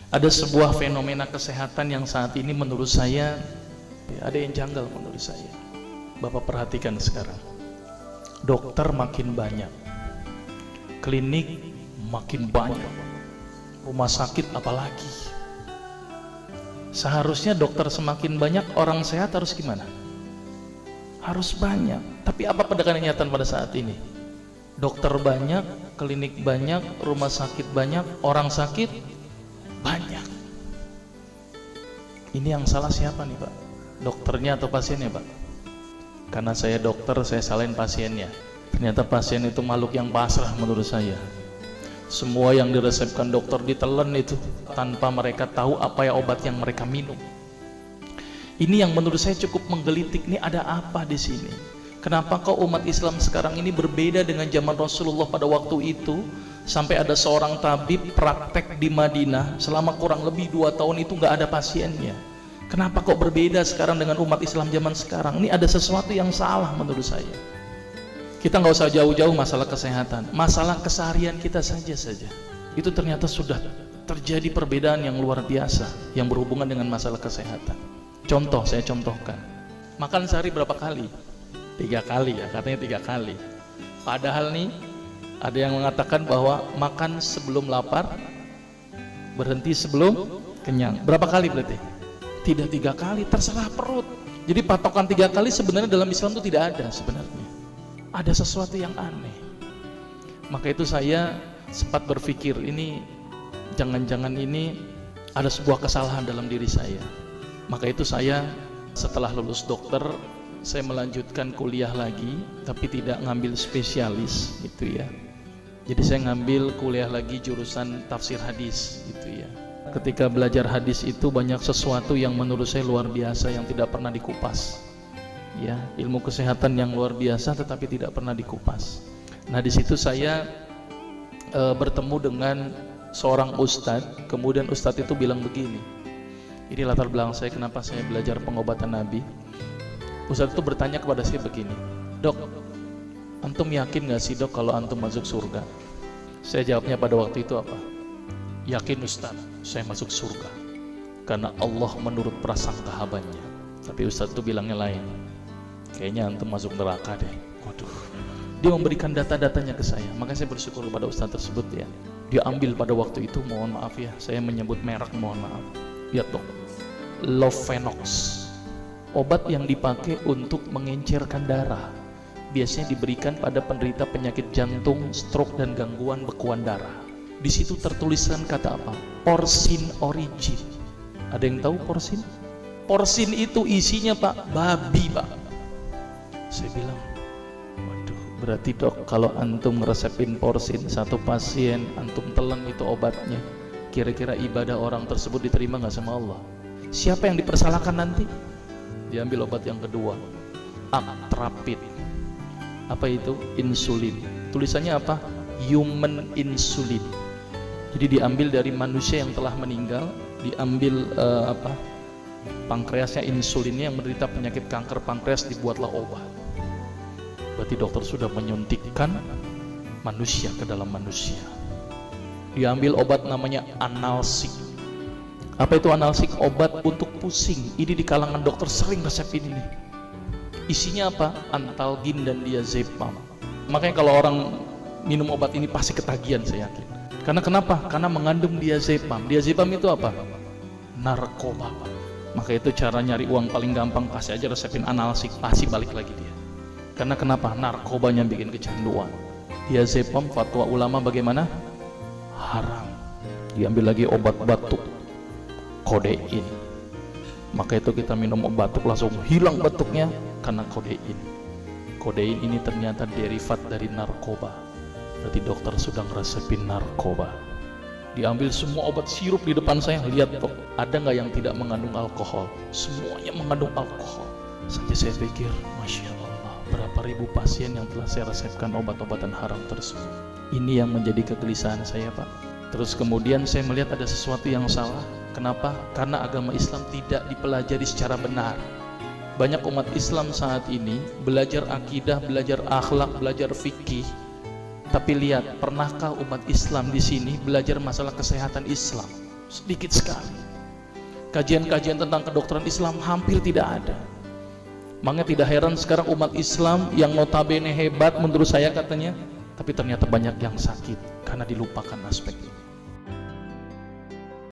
Ada sebuah fenomena kesehatan yang saat ini menurut saya ada yang janggal menurut saya. Bapak perhatikan sekarang. Dokter makin banyak, klinik makin banyak, rumah sakit apalagi. Seharusnya dokter semakin banyak, orang sehat harus gimana? Harus banyak. Tapi apa kenyataan pada saat ini? Dokter banyak, klinik banyak, rumah sakit banyak, orang sakit banyak. Ini yang salah siapa nih Pak? Dokternya atau pasiennya Pak? Karena saya dokter, saya salahin pasiennya. Ternyata pasien itu makhluk yang pasrah menurut saya. Semua yang diresepkan dokter ditelan itu tanpa mereka tahu apa ya obat yang mereka minum. Ini yang menurut saya cukup menggelitik. Nih ada apa di sini? Kenapa kok umat Islam sekarang ini berbeda dengan zaman Rasulullah pada waktu itu? Sampai ada seorang tabib praktek di Madinah selama kurang lebih 2 tahun itu nggak ada pasiennya. Kenapa kok berbeda sekarang dengan umat Islam zaman sekarang? Ini ada sesuatu yang salah menurut saya. Kita nggak usah jauh-jauh masalah kesehatan, masalah keseharian kita saja. Itu ternyata sudah terjadi perbedaan yang luar biasa yang berhubungan dengan masalah kesehatan. Contoh, saya contohkan. Makan sehari berapa kali? 3 kali ya, katanya 3 kali. Padahal nih ada yang mengatakan bahwa makan sebelum lapar, berhenti sebelum kenyang. Berapa kali berarti? Tidak 3 kali, terserah perut. Jadi patokan 3 kali sebenarnya dalam Islam itu tidak ada sebenarnya. Ada sesuatu yang aneh. Maka itu saya sempat berpikir, ini jangan-jangan ini ada sebuah kesalahan dalam diri saya. Maka itu saya setelah lulus dokter, saya melanjutkan kuliah lagi, tapi tidak ngambil spesialis gitu ya. Jadi saya ngambil kuliah lagi jurusan tafsir hadis gitu ya. Ketika belajar hadis itu banyak sesuatu yang menurut saya luar biasa yang tidak pernah dikupas. Ya, ilmu kesehatan yang luar biasa tetapi tidak pernah dikupas. Nah, di situ saya bertemu dengan seorang ustadz. Kemudian ustadz itu bilang begini. Ini latar belakang saya kenapa saya belajar pengobatan Nabi. Ustadz itu bertanya kepada saya begini, "Dok, antum yakin gak sih dok kalau antum masuk surga?" Saya jawabnya pada waktu itu apa? "Yakin Ustadz, saya masuk surga karena Allah menurut prasangka hambanya." Tapi Ustadz itu bilangnya lain, "Kayaknya antum masuk neraka deh." Waduh, dia memberikan data-datanya ke saya. Makanya saya bersyukur kepada Ustadz tersebut ya. Dia ambil pada waktu itu, mohon maaf ya, saya menyebut merek, mohon maaf. Lihat dok, Lovenox, obat yang dipakai untuk mengencerkan darah, biasanya diberikan pada penderita penyakit jantung, stroke dan gangguan bekuan darah. Di situ tertuliskan kata apa? Porsin origin. Ada yang tahu porsin? Porsin itu isinya Pak, babi Pak. Saya bilang, waduh, berarti dok kalau antum ngeresepin porsin satu pasien, antum telan itu obatnya, kira-kira ibadah orang tersebut diterima nggak sama Allah? Siapa yang dipersalahkan nanti? Diambil obat yang kedua, Actrapid. Apa itu? Insulin. Tulisannya apa? Human insulin. Jadi diambil dari manusia yang telah meninggal, diambil pankreasnya, insulinnya, yang menderita penyakit kanker pankreas, dibuatlah obat. Berarti dokter sudah menyuntikkan manusia ke dalam manusia. Diambil obat namanya analsik. Apa itu analsik? Obat untuk pusing. Ini di kalangan dokter sering resep ini. Isinya apa? Antalgin dan diazepam. Makanya kalau orang minum obat ini pasti ketagihan, saya yakin. Karena kenapa? Karena mengandung diazepam. Diazepam itu apa? Narkoba. Maka itu cara nyari uang paling gampang, kasih aja resepin analsik, pasti balik lagi dia. Karena kenapa? Narkobanya bikin kecanduan. Diazepam, fatwa ulama bagaimana? Haram. Diambil lagi obat batuk, kodein. Maka itu kita minum obat batuk langsung hilang batuknya karena kodein. Kodein ini ternyata derivat dari narkoba. Berarti dokter sudah ngeresepin narkoba. Diambil semua obat sirup di depan saya, lihat dok, ada nggak yang tidak mengandung alkohol? Semuanya mengandung alkohol. Sampai saya pikir, Masya Allah, berapa ribu pasien yang telah saya resepkan obat-obatan haram tersebut. Ini yang menjadi kegelisahan saya Pak. Terus kemudian saya melihat ada sesuatu yang salah. Kenapa? Karena agama Islam tidak dipelajari secara benar. Banyak umat Islam saat ini belajar akidah, belajar akhlak, belajar fikih. Tapi lihat, pernahkah umat Islam di sini belajar masalah kesehatan Islam? sedikit sekali. Kajian-kajian tentang kedokteran Islam hampir tidak ada. Makanya tidak heran sekarang umat Islam yang notabene hebat menurut saya katanya, tapi ternyata banyak yang sakit karena dilupakan aspek ini.